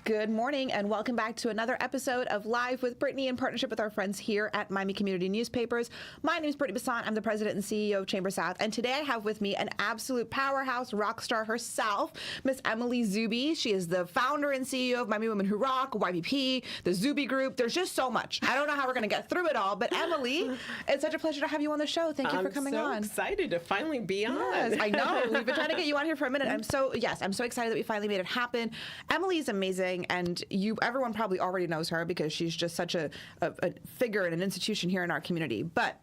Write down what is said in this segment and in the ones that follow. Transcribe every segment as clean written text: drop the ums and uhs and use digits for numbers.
Good morning and welcome back to another episode of Live with Brittnie in partnership with our friends here at Miami Community Newspapers. My name is Brittnie Bassant. I'm the president and CEO of Chamber South. And today I have with me an absolute powerhouse rock star herself, Miss Emily Zubi. She is the founder and CEO of Miami Women Who Rock, YPP, the Zubi Group. There's just so much. I don't know how we're going to get through it all, but Emily, it's such a pleasure to have you on the show. Thank you for coming on. I'm so excited to finally be on. Yes, I know. We've been trying to get you on here for a minute. I'm so excited that we finally made it happen. Emily's amazing, and everyone probably already knows her because she's just such a figure and an institution here in our community. But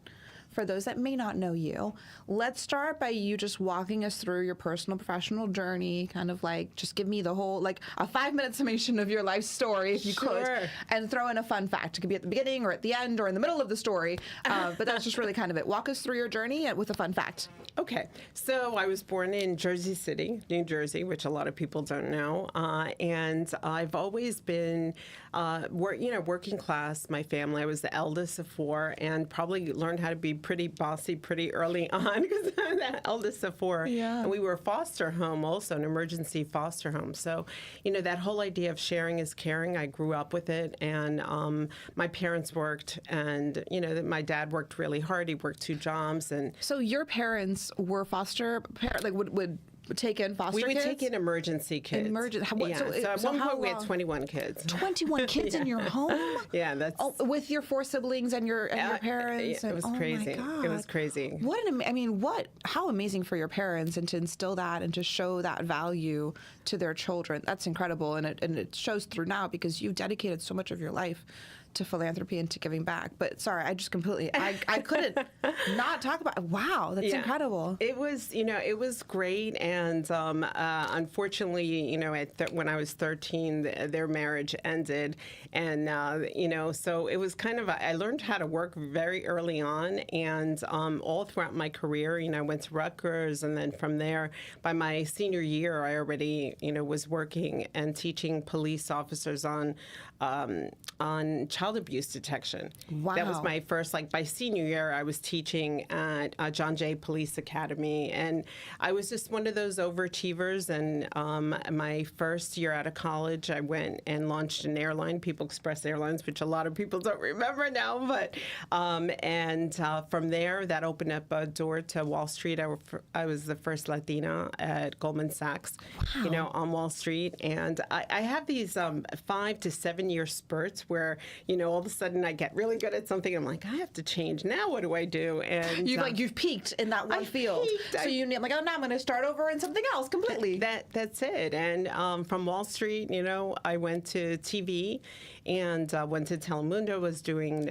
for those that may not know you, let's start by you just walking us through your personal professional journey, kind of like just give me the whole, like a 5-minute summation of your life story, if you could, and throw in a fun fact. It could be at the beginning or at the end or in the middle of the story, but that's just really kind of it. Walk us through your journey with a fun fact. Okay, so I was born in Jersey City, New Jersey, which a lot of people don't know, and I've always been, working class. My family, I was the eldest of 4, and probably learned how to be pretty bossy pretty early on because I'm the eldest of 4. Yeah. And we were a foster home also, an emergency foster home. So, that whole idea of sharing is caring, I grew up with it, and my parents worked, and my dad worked really hard. He worked 2 jobs, and so your parents were foster parents, like would take in foster kids? We would take in emergency kids. So at one point we had 21 kids. 21 kids in your home? Yeah, that's with your 4 siblings and your parents. It was crazy. My God. It was crazy. How amazing for your parents and to instill that and to show that value to their children. That's incredible, and it shows through now because you've dedicated so much of your life to philanthropy and to giving back. But sorry, I just completely, I couldn't not talk about, wow, that's incredible. It was, it was great. And unfortunately, when I was 13, their marriage ended. And, so it was kind of, I learned how to work very early on. And all throughout my career, I went to Rutgers. And then from there, by my senior year, I already, was working and teaching police officers on child abuse detection. Wow. That was my first, by senior year, I was teaching at John Jay Police Academy. And I was just one of those overachievers. And my first year out of college, I went and launched an airline, People Express Airlines, which a lot of people don't remember now. But from there, that opened up a door to Wall Street. I was the first Latina at Goldman Sachs, on Wall Street. And I have these 5 to 7 year spurts where, all of a sudden I get really good at something. I'm like, I have to change. Now what do I do? And you've peaked in that one field. So I'm like, oh, now I'm going to start over in something else completely. That's it. And from Wall Street, I went to TV and went to Telemundo, was doing,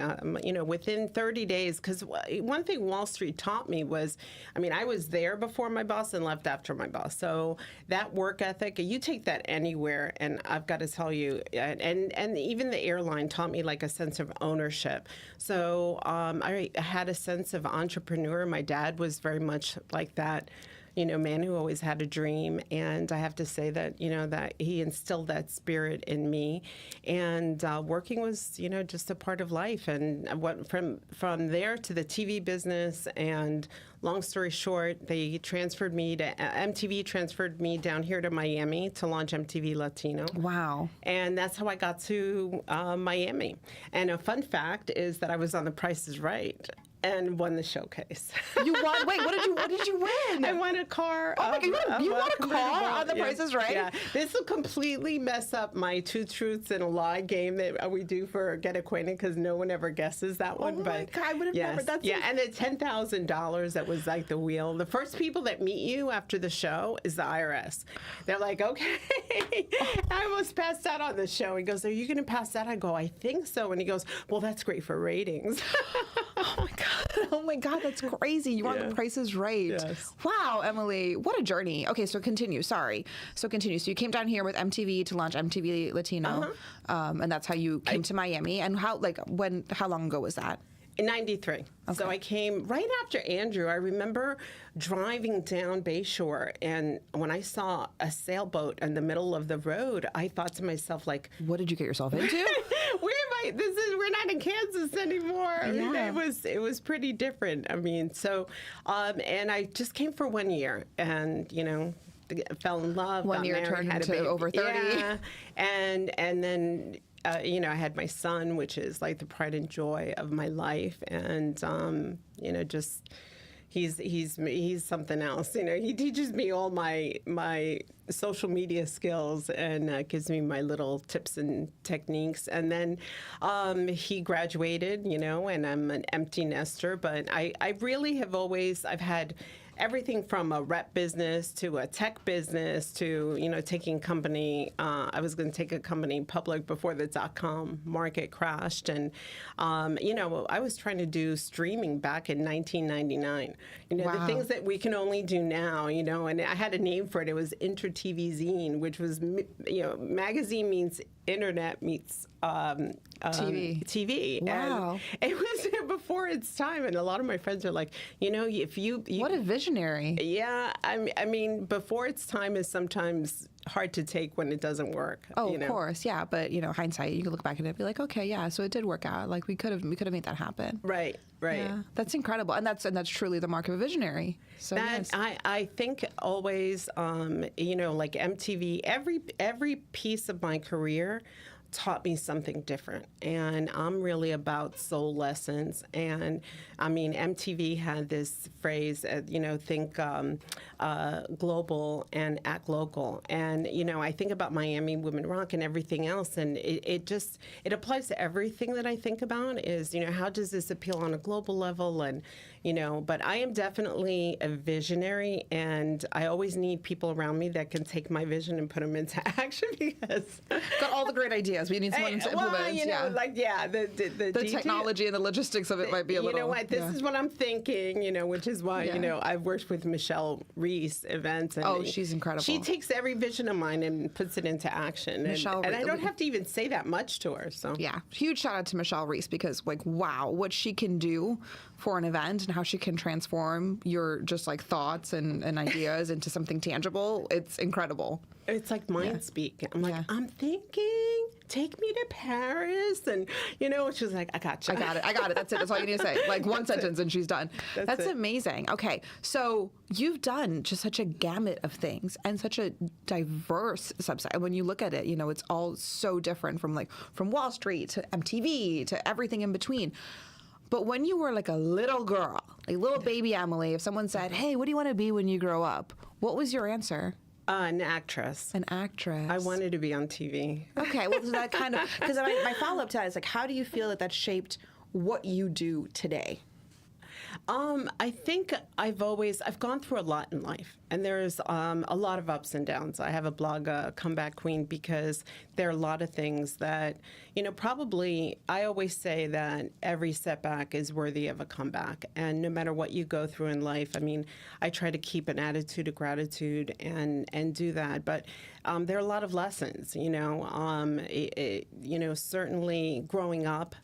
within 30 days. Because one thing Wall Street taught me was, I was there before my boss and left after my boss. So that work ethic, you take that anywhere. And I've got to tell you, and even the airline taught me a sense of ownership. So I had a sense of entrepreneur. My dad was very much like that, man who always had a dream. And I have to say that, that he instilled that spirit in me. And working was, just a part of life. And from there to the TV business, and long story short, they transferred me to MTV, transferred me down here to Miami to launch MTV Latino. Wow. And that's how I got to Miami. And a fun fact is that I was on The Price is Right and won the showcase. You won? Wait, what did you win? I won a car. Oh my God, you won a car on The Price is Right? Yeah. This will completely mess up my 2 truths and a lie game that we do for Get Acquainted because no one ever guesses that one. Oh my God, I would have never. That's and the $10,000 that was like the wheel. The first people that meet you after the show is the IRS. They're like, okay. I almost passed out on the show. He goes, are you going to pass out? I go, I think so. And he goes, well, that's great for ratings. Oh my God. Oh my God, that's crazy. You won The Price is Right. Yes. Wow, Emily, what a journey. Okay, so continue. Sorry. So you came down here with MTV to launch MTV Latino, and that's how you came to Miami. And how long ago was that? In 93. Okay. So I came right after Andrew. I remember driving down Bayshore, and when I saw a sailboat in the middle of the road, I thought to myself, what did you get yourself into? We're not in Kansas anymore. Yeah. It was pretty different. And I just came for 1 year, and fell in love. 1 got year married, turned had a into baby. over 30. Yeah. And then you know, I had my son, which is like the pride and joy of my life, and you know, just he's something else. You know, he teaches me all my social media skills and gives me my little tips and techniques. And then he graduated, you know, and I'm an empty nester. But I really have always, I've had everything from a rep business to a tech business to, you know, taking company. I was going to take a company public before the .com market crashed. And, you know, I was trying to do streaming back in 1999. You know, the things that we can only do now, you know, and I had a name for it. It was Inter-TV Zine, which was, you know, magazine means internet meets TV. Wow. And it was before its time. And a lot of my friends are like, you know, if you What a visionary. Yeah, I mean, before its time is sometimes hard to take when it doesn't work. Oh, you know? of course, yeah. But you know, hindsight, you can look back at it and be like, okay, yeah, so it did work out. Like we could have made that happen. Right. Yeah, that's incredible, and that's truly the mark of a visionary. So That, yes. I think always, you know, like MTV, every piece of my career taught me something different, and I'm really about soul lessons. And I mean, MTV had this phrase, you know, think global and act local. And you know, I think about Miami Women Rock and everything else, and it applies to everything that I think about. Is, you know, how does this appeal on a global level? And you know, but I am definitely a visionary, and I always need people around me that can take my vision and put them into action, because got all the great ideas, but you need someone to implement. well, you know, like the technology and the logistics of it might be a little. You know what? This is what I'm thinking. You know, which is why you know I've worked with Michelle Reese events. And she's incredible. She takes every vision of mine and puts it into action. And I don't have to even say that much to her. So yeah, huge shout out to Michelle Reese, because like wow, what she can do for an event and how she can transform your just like thoughts and ideas into something tangible. It's incredible. It's like mind speak. I'm like, I'm thinking, take me to Paris. And, you know, she's like, I got you. I got it. That's it. That's all you need to say. Like one sentence and she's done. That's amazing. Okay. So you've done just such a gamut of things and such a diverse subset. And when you look at it, you know, it's all so different from Wall Street to MTV to everything in between. But when you were like a little girl, like little baby Emily, if someone said, hey, what do you want to be when you grow up? What was your answer? An actress. An actress. I wanted to be on TV. Okay, well, that kind of, because my follow-up to that is like, how do you feel that shaped what you do today? I think I've gone through a lot in life, and there's a lot of ups and downs. I have a blog, Comeback Queen, because there are a lot of things that, you know, probably I always say that every setback is worthy of a comeback. And no matter what you go through in life, I mean, I try to keep an attitude of gratitude and do that. But there are a lot of lessons, you know. You know, certainly growing up,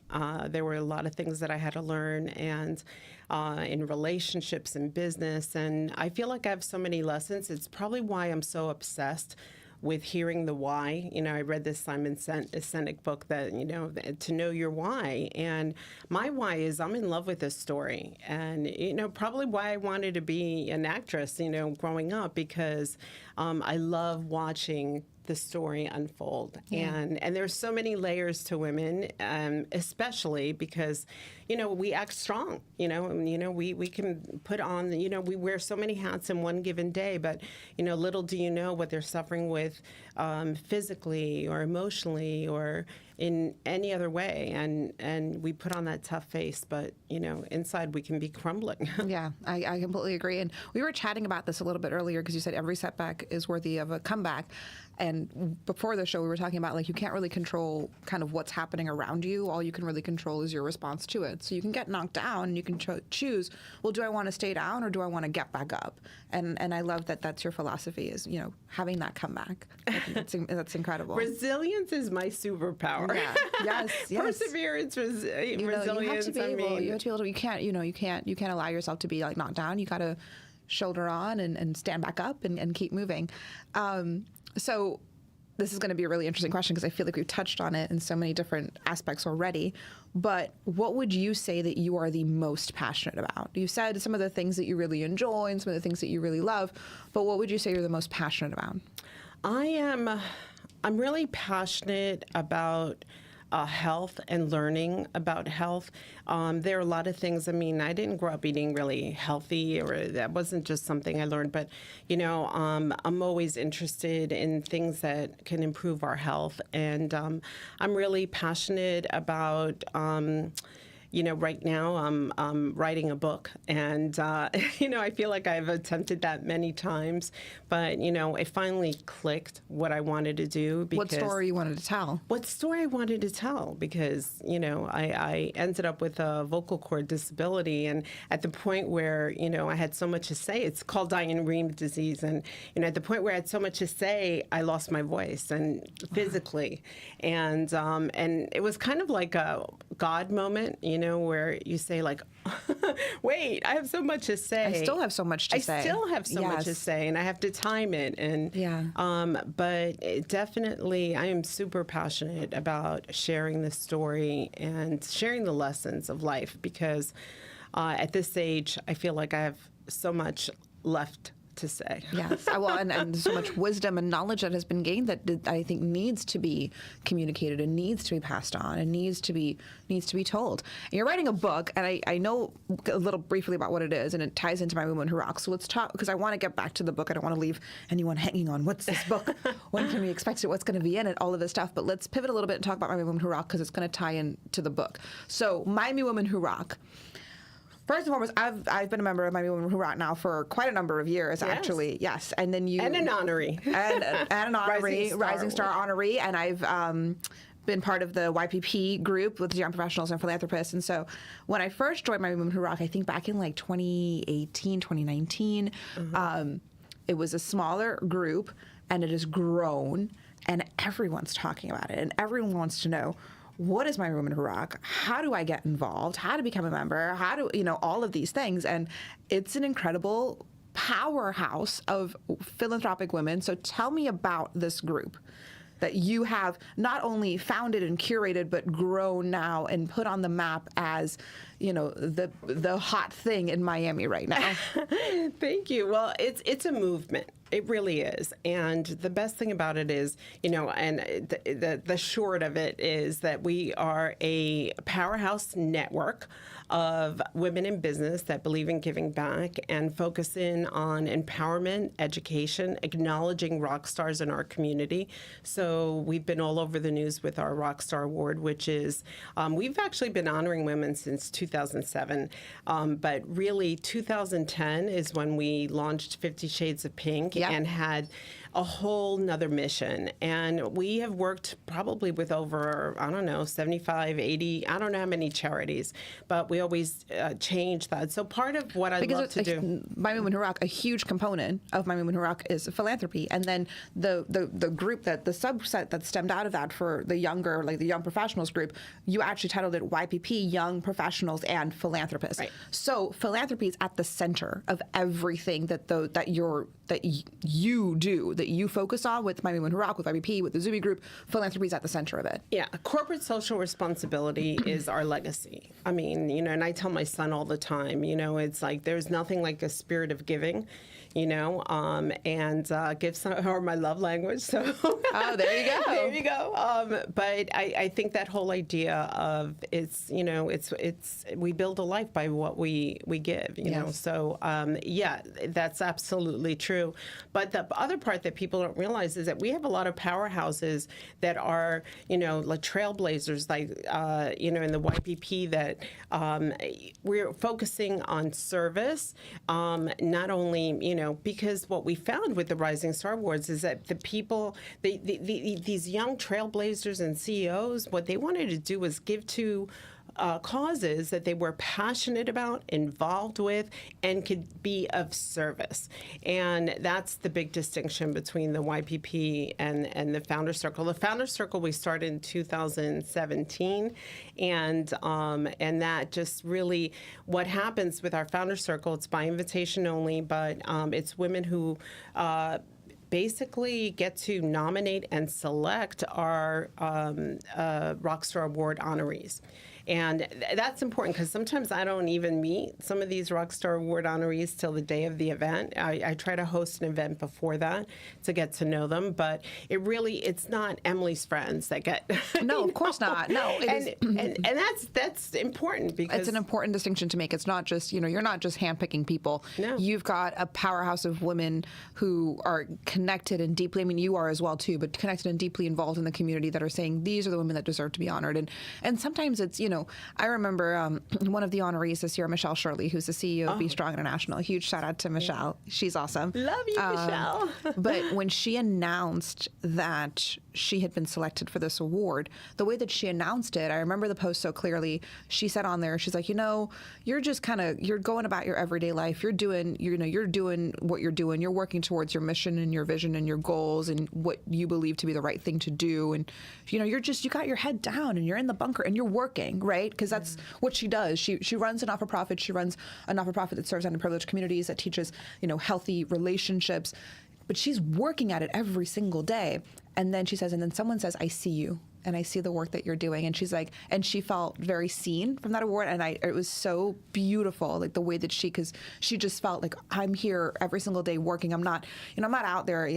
there were a lot of things that I had to learn, and in relationships and business. And I feel like I have so many lessons. It's probably why I'm so obsessed with hearing the why. You know, I read this Simon Sinek book that, you know, to know your why. And my why is I'm in love with this story. And, you know, probably why I wanted to be an actress, you know, growing up, because I love watching the story unfold. Yeah. And there's so many layers to women, especially because, you know, we act strong, you know, and, you know, we can put on, you know, we wear so many hats in one given day, but, you know, little do you know what they're suffering with physically or emotionally or in any other way. And we put on that tough face, but, you know, inside we can be crumbling. Yeah, I completely agree. And we were chatting about this a little bit earlier, because you said every setback is worthy of a comeback. And before the show, we were talking about, like, you can't really control kind of what's happening around you. All you can really control is your response to it. So you can get knocked down, and you can choose, well, do I want to stay down or do I want to get back up? And I love that that's your philosophy, is, you know, having that comeback. I think that's incredible. Resilience is my superpower. Yeah. Yes. Perseverance, resilience. You have to be able. You have to be able to. You can't allow yourself to be like knocked down. You got to shoulder on and stand back up and keep moving. So this is going to be a really interesting question because I feel like we've touched on it in so many different aspects already. But what would you say that you are the most passionate about? You said some of the things that you really enjoy and some of the things that you really love, but what would you say you're the most passionate about? I'm really passionate about health and learning about health. There are a lot of things. I mean, I didn't grow up eating really healthy, or that wasn't just something I learned. But, I'm always interested in things that can improve our health. And I'm really passionate about right now I'm writing a book, and I feel like I've attempted that many times, but it finally clicked what I wanted to do. Because what story you wanted to tell? What story I wanted to tell, because I ended up with a vocal cord disability, and at the point where I had so much to say, it's called Dying-Rehm disease, and at the point where I had so much to say, I lost my voice and physically, and it was kind of like a God moment, where you say like, wait, I have so much to say. I still have so much to say. I still have so much to say, and I have to time it. And but definitely, I am super passionate about sharing the story and sharing the lessons of life, because at this age, I feel like I have so much left to say. Yes. Well, and so much wisdom and knowledge that has been gained that I think needs to be communicated and needs to be passed on and needs to be told. And you're writing a book, and I know a little briefly about what it is, and it ties into My Woman Who Rocks. So let's talk, because I want to get back to the book. I don't want to leave anyone hanging on. What's this book? When can we expect it? What's going to be in it? All of this stuff. But let's pivot a little bit and talk about My Woman Who Rock, because it's going to tie into the book. So My Woman Who Rock. First and foremost, I've been a member of My Woman Who Rock now for quite a number of years, actually. Yes, and then you and an honoree and an honoree, Rising Star honoree, and I've been part of the YPP group with young professionals and philanthropists. And so when I first joined My Woman Who Rock, I think back in like 2018, 2019, it was a smaller group, and it has grown, and everyone's talking about it, and everyone wants to know, what is My Woman Who Rock? How do I get involved? How to become a member? How do, all of these things. And it's an incredible powerhouse of philanthropic women. So tell me about this group that you have not only founded and curated, but grown now and put on the map as, the hot thing in Miami right now. Thank you. Well, it's a movement. It really is. And the best thing about it is, and the short of it is that we are a powerhouse network of women in business that believe in giving back and focusing on empowerment, education, acknowledging rock stars in our community. So we've been all over the news with our Rock Star Award, which is, we've actually been honoring women since 2007. But really, 2010 is when we launched 50 Shades of Pink. Yep. And had a whole nother mission. And we have worked probably with over, 75, 80, I don't know how many charities, but we always change that. So part of what I love to do. My Women Who Rock, a huge component of My Women Who Rock is philanthropy. And then the group, the subset that stemmed out of that for the younger, like the young professionals group, you actually titled it YPP, Young Professionals and Philanthropists. Right. So philanthropy is at the center of everything that you do, that you focus on with My Women Who Rock, with IBP, with the Zubi group. Philanthropy is at the center of it. Yeah, corporate social responsibility is our legacy. I mean, and I tell my son all the time, it's like there's nothing like a spirit of giving, and gifts are my love language. So oh, there you go. There you go. But I think that whole idea of it's we build a life by what we give, you know. So yeah, that's absolutely true. But the other part that people don't realize is that we have a lot of powerhouses that are, like trailblazers, like, in the YPP, that we're focusing on service, not only, because what we found with the Rising Star Awards is that the people, these young trailblazers and CEOs, what they wanted to do was give to causes that they were passionate about, involved with, and could be of service. And that's the big distinction between the YPP and the Founder Circle. The Founder Circle we started in 2017, and that just really, what happens with our Founder Circle, it's by invitation only, but it's women who basically get to nominate and select our Rockstar Award honorees. And that's important because sometimes I don't even meet some of these Rockstar Award honorees till the day of the event. I try to host an event before that to get to know them, but it's not Emily's friends that get. No, of course not. No, and that's important because it's an important distinction to make. It's not just, you're not just handpicking people. No. You've got a powerhouse of women who are connected and deeply, you are as well too, but connected and deeply involved in the community that are saying these are the women that deserve to be honored. And sometimes it's, I remember one of the honorees this year, Michelle Shirley, who's the CEO of Be Strong International. A huge shout out to Michelle. She's awesome. Love you, Michelle. But when she announced that she had been selected for this award, the way that she announced it, I remember the post so clearly. She said on there, she's like, you're just you're going about your everyday life. You're doing what you're doing. You're working towards your mission and your vision and your goals and what you believe to be the right thing to do. And, you got your head down and you're in the bunker and you're working, right? Because that's what she does. She runs a not-for-profit. She runs a not-for-profit that serves underprivileged communities, that teaches, healthy relationships. But she's working at it every single day. And then she says, and then someone says, I see you. And I see the work that you're doing. And she's like, and she felt very seen from that award. And it was so beautiful, like the way that because she just felt like I'm here every single day working. I'm not out there,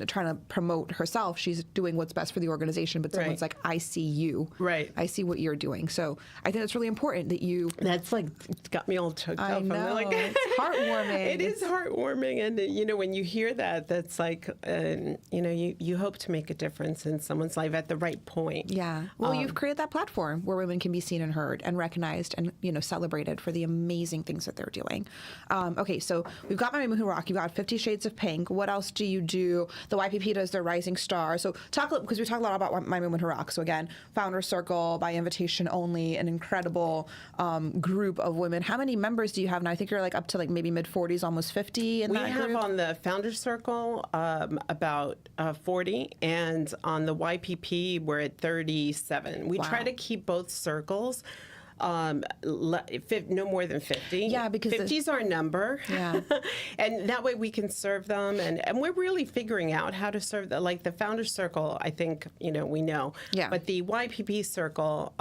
trying to promote herself. She's doing what's best for the organization. But someone's like, I see you. Right. I see what you're doing. So I think it's really important that you. That's it's got me all choked up. I know. It's heartwarming. It is heartwarming. And, when you hear that, that's like, you hope to make a difference in someone's life at the right point. Yeah. Well, you've created that platform where women can be seen and heard and recognized and, celebrated for the amazing things that they're doing. Okay, so we've got My Women Who Rock. You've got 50 Shades of Pink. What else do you do? The YPP does their Rising Star. So because we talk a lot about My Women Who Rock. So again, Founder Circle, by invitation only, an incredible group of women. How many members do you have now? I think you're up to maybe mid-40s, almost 50 in that group. We have on the Founder Circle about 40, and on the YPP we're at 37. We try to keep both circles no more than 50. Yeah, because 50 is our number. Yeah. And that way we can serve them. And we're really figuring out how to serve the Founder Circle, I think, we know. Yeah. But the YPP Circle,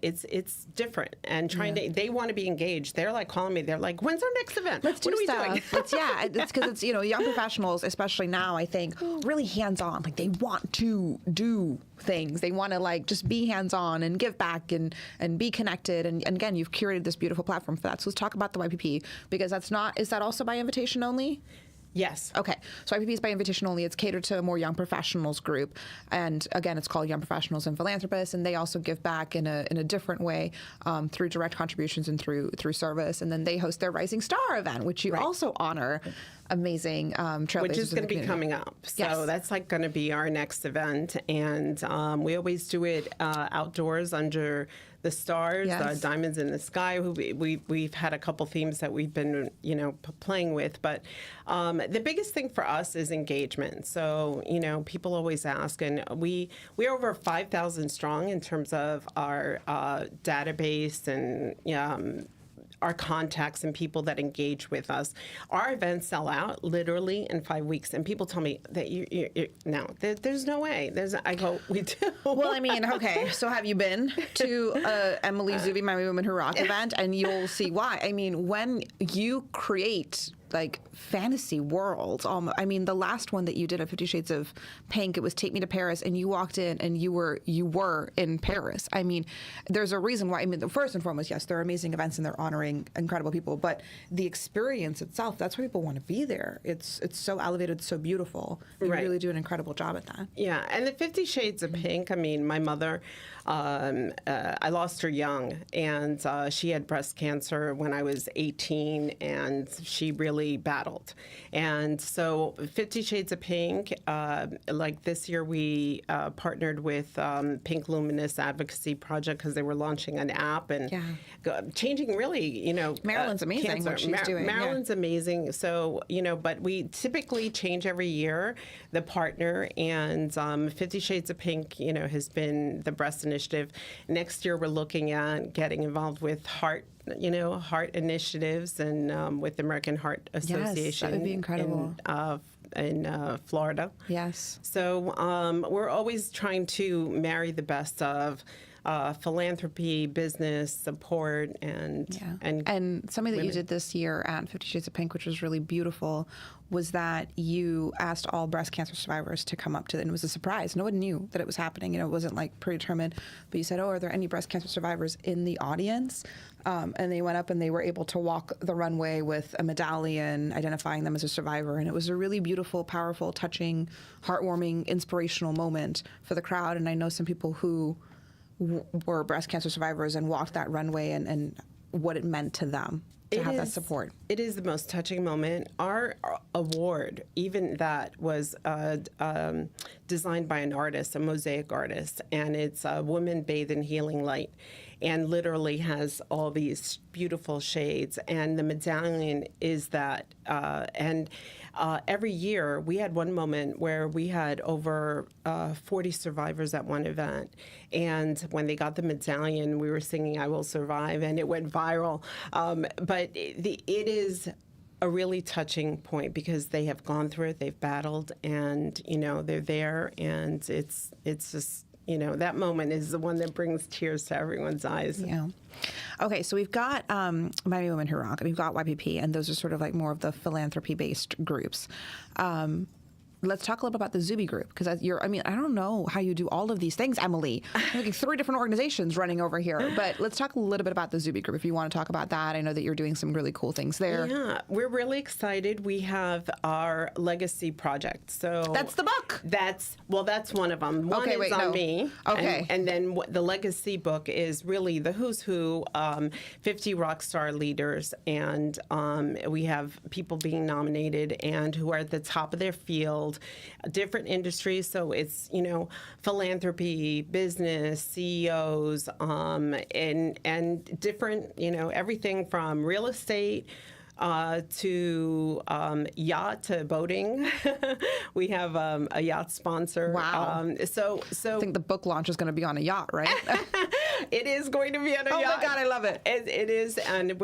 it's different. And they want to be engaged. They're calling me. They're like, when's our next event? Let's do what are we stuff. doing? It's because it's, young professionals, especially now, I think, really hands-on. They want to do things. They want to just be hands-on and give back and be connected. And again, you've curated this beautiful platform for that. So let's talk about the YPP, because is that also by invitation only? Yes. Okay. So YPP is by invitation only. It's catered to a more young professionals group. And again, it's called Young Professionals and Philanthropists. And they also give back in a different way through direct contributions and through service. And then they host their Rising Star event, which you also honor. Amazing trailblazers. Which is going to be coming up. So that's going to be our next event. And we always do it outdoors under the stars, diamonds in the sky. We've had a couple themes that we've been, playing with. But the biggest thing for us is engagement. So, people always ask, and we're over 5,000 strong in terms of our database and our contacts and people that engage with us. Our events sell out literally in 5 weeks, and people tell me that there's no way. I go, we do. Well, okay. So have you been to Emily Zubi, My Women Who Rock event? And you'll see why. when you create fantasy worlds. The last one that you did at 50 Shades of Pink, it was Take Me to Paris, and you walked in and you were in Paris. There's a reason why. First and foremost, yes, they're amazing events and they're honoring incredible people, but the experience itself, that's why people want to be there. It's so elevated, so beautiful. You really do an incredible job at that. Yeah, and the 50 Shades of Pink, my mother, I lost her young, and she had breast cancer when I was 18, and she really battled. And so 50 Shades of Pink, this year we partnered with Pink Luminous Advocacy Project because they were launching an app and changing really, Marilyn's amazing cancer. what she's doing. Marilyn's amazing. So, but we typically change every year the partner, and 50 Shades of Pink, has been the breast initiative. Next year we're looking at getting involved with heart initiatives and with the American Heart Association. Yes, that would be incredible. Florida. Yes. So we're always trying to marry the best of philanthropy, business, support, and something that you women. did this year at 50 Shades of Pink, which was really beautiful, was that you asked all breast cancer survivors to come up to, and it was a surprise. No one knew that it was happening. It wasn't like predetermined, but you said, "Oh, are there any breast cancer survivors in the audience?" And they went up and they were able to walk the runway with a medallion identifying them as a survivor. And it was a really beautiful, powerful, touching, heartwarming, inspirational moment for the crowd. And I know some people who were breast cancer survivors and walked that runway and what it meant to them to have that support. It is the most touching moment. Our award, even that, was designed by an artist, a mosaic artist, and it's a woman bathed in healing light, and literally has all these beautiful shades. And the medallion is that. Every year, we had one moment where we had over 40 survivors at one event. And when they got the medallion, we were singing "I Will Survive," and it went viral. But it is a really touching point because they have gone through it, they've battled, and, they're there, and it's just, that moment is the one that brings tears to everyone's eyes. Yeah. Okay, so we've got Miami Women Who Rock, we've got YPP, and those are sort of like more of the philanthropy-based groups. Let's talk a little bit about the Zubi group, because I don't know how you do all of these things, Emily. You're like 3 different organizations running over here. But let's talk a little bit about the Zubi group, if you want to talk about that. I know that you're doing some really cool things there. Yeah, we're really excited. We have our legacy project. So that's the book. That's one of them. One is on me. Okay. And then the legacy book is really the who's who, 50 rock star leaders. And we have people being nominated and who are at the top of their field, different industries. So it's, philanthropy, business, CEOs, and different, everything from real estate to yacht to boating. We have a yacht sponsor. Wow. So I think the book launch is going to be on a yacht, right? It is going to be on a yacht. Oh my God, I love it. It is, and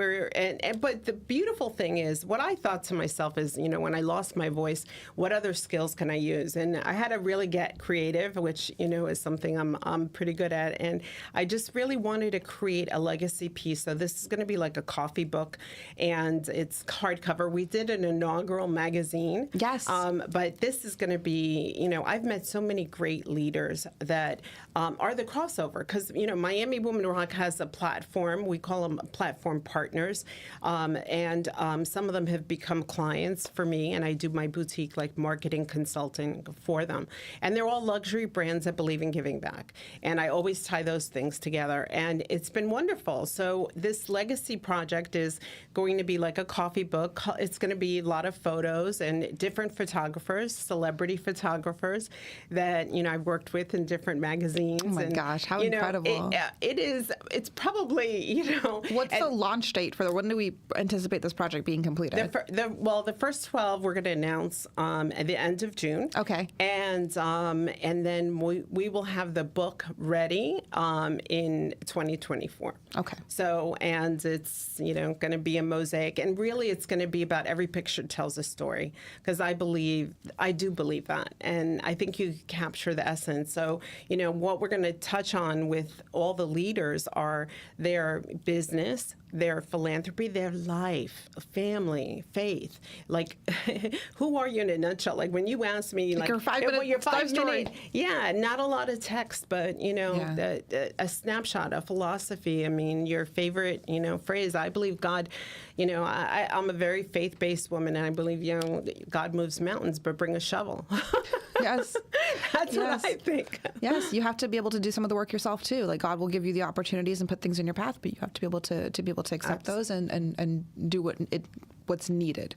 but the beautiful thing is, what I thought to myself is, when I lost my voice, what other skills can I use? And I had to really get creative, which is something I'm pretty good at, and I just really wanted to create a legacy piece. So this is going to be like a coffee book, and it's hardcover. We did an inaugural magazine. Yes. But this is going to be, I've met so many great leaders that are the crossover, because, Miami Women Rock has a platform. We call them platform partners. And some of them have become clients for me, and I do my boutique like marketing consulting for them. And they're all luxury brands that believe in giving back. And I always tie those things together. And it's been wonderful. So this legacy project is going to be like a coffee book. It's going to be a lot of photos and different photographers, celebrity photographers that, I've worked with in different magazines. Oh my gosh, how incredible. It's probably, What's the launch date for when do we anticipate this project being completed? The first 12 we're going to announce at the end of June. Okay. And then we will have the book ready in 2024. Okay. So, and it's, going to be a mosaic, and really it's going to be about every picture tells a story, because I do believe that, and I think you capture the essence. So, what we're going to touch on with all the leaders are their business, their philanthropy, their life, family, faith. Like, who are you in a nutshell? Like, when you ask me, like, your 5 minute your 5 story. minute, yeah, not a lot of text, but, a snapshot, a philosophy. I mean, your favorite, phrase. I believe God, I'm a very faith-based woman, and I believe, God moves mountains, but bring a shovel. Yes. That's what I think. Yes, you have to be able to do some of the work yourself too. Like, God will give you the opportunities and put things in your path, but you have to be able to accept those and do what's needed.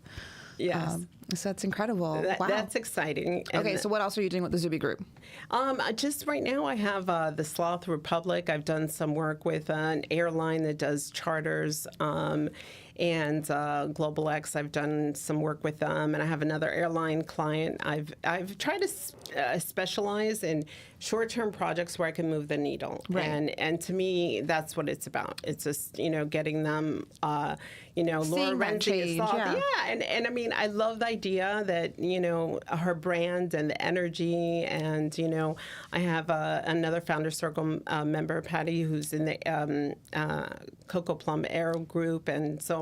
Yes. So that's incredible. Wow. That's exciting. Okay, so what else are you doing with the Zubi group? Just right now I have the Sloth Republic. I've done some work with an airline that does charters. and Global X. I've done some work with them, and I have another airline client. I've tried to specialize in short-term projects where I can move the needle, and to me, that's what it's about. It's just getting them, Laura Renzi and I mean, I love the idea that her brand and the energy, and I have another Founder Circle member, Patty, who's in the Coco Plum Aero Group, and so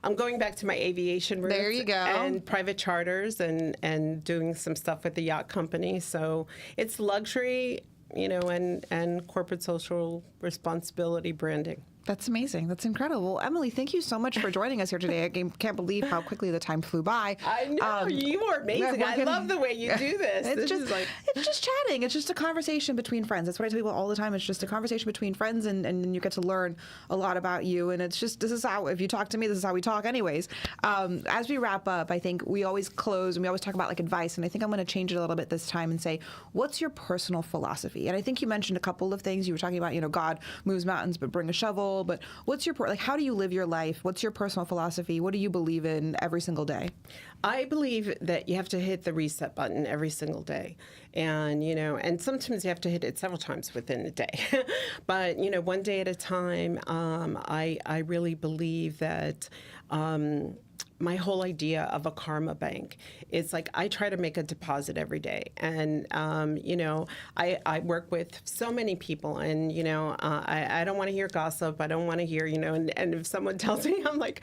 I'm going back to my aviation roots. There you go. And private charters, and doing some stuff with the yacht company. So it's luxury, and corporate social responsibility branding. That's amazing. That's incredible. Well, Emily, thank you so much for joining us here today. I can't believe how quickly the time flew by. I know. You are amazing. I love the way you do this. It's just chatting. It's just a conversation between friends. That's what I tell people all the time. It's just a conversation between friends, and you get to learn a lot about you. And it's just, this is how, if you talk to me, this is how we talk anyways. As we wrap up, I think we always close and we always talk about like advice. And I think I'm going to change it a little bit this time and say, what's your personal philosophy? And I think you mentioned a couple of things. You were talking about, God moves mountains, but bring a shovel. But what's your, how do you live your life? What's your personal philosophy? What do you believe in every single day? I believe that you have to hit the reset button every single day. And, and sometimes you have to hit it several times within the day. But, one day at a time, I really believe that my whole idea of a karma bank is like I try to make a deposit every day. And, I work with so many people, and, I don't want to hear gossip. I don't want to hear, and if someone tells me, I'm like,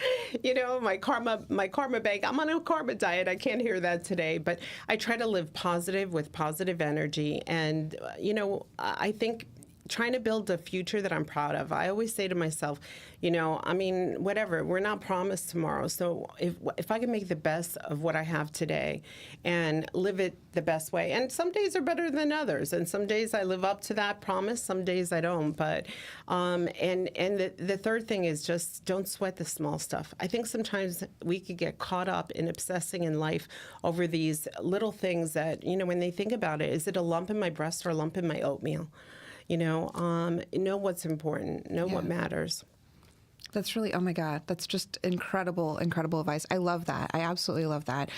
my karma bank, I'm on a karma diet. I can't hear that today. But I try to live positive with positive energy. And, I think trying to build a future that I'm proud of. I always say to myself, whatever, we're not promised tomorrow. So if I can make the best of what I have today and live it the best way, and some days are better than others, and some days I live up to that promise, some days I don't. But and the third thing is just don't sweat the small stuff. I think sometimes we could get caught up in obsessing in life over these little things that, when they think about it, is it a lump in my breast or a lump in my oatmeal? Know what's important, know what matters. That's really, oh my God, that's just incredible, incredible advice. I love that. I absolutely love that.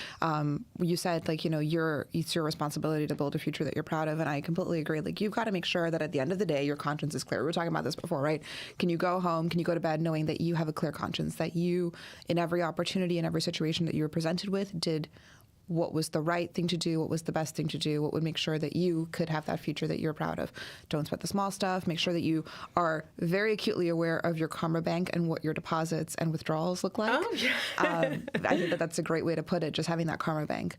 You said, it's your responsibility to build a future that you're proud of, and I completely agree. You've got to make sure that at the end of the day, your conscience is clear. We were talking about this before, right? Can you go home, can you go to bed knowing that you have a clear conscience, that you, in every opportunity, in every situation that you were presented with, did what was the right thing to do, what was the best thing to do, what would make sure that you could have that future that you're proud of. Don't sweat the small stuff. Make sure that you are very acutely aware of your karma bank and what your deposits and withdrawals look like. Oh, yeah. I think that's a great way to put it, just having that karma bank.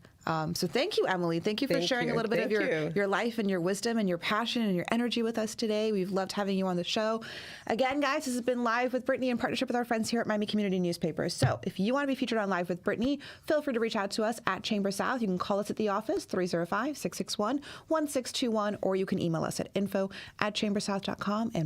So thank you, Emily. Thank you for sharing a little bit of your life and your wisdom and your passion and your energy with us today. We've loved having you on the show. Again, guys, this has been Live with Brittnie in partnership with our friends here at Miami Community Newspapers. So if you want to be featured on Live with Brittnie, feel free to reach out to us at Chamber South. You can call us at the office, 305-661-1621, or you can email us at info@chambersouth.com. And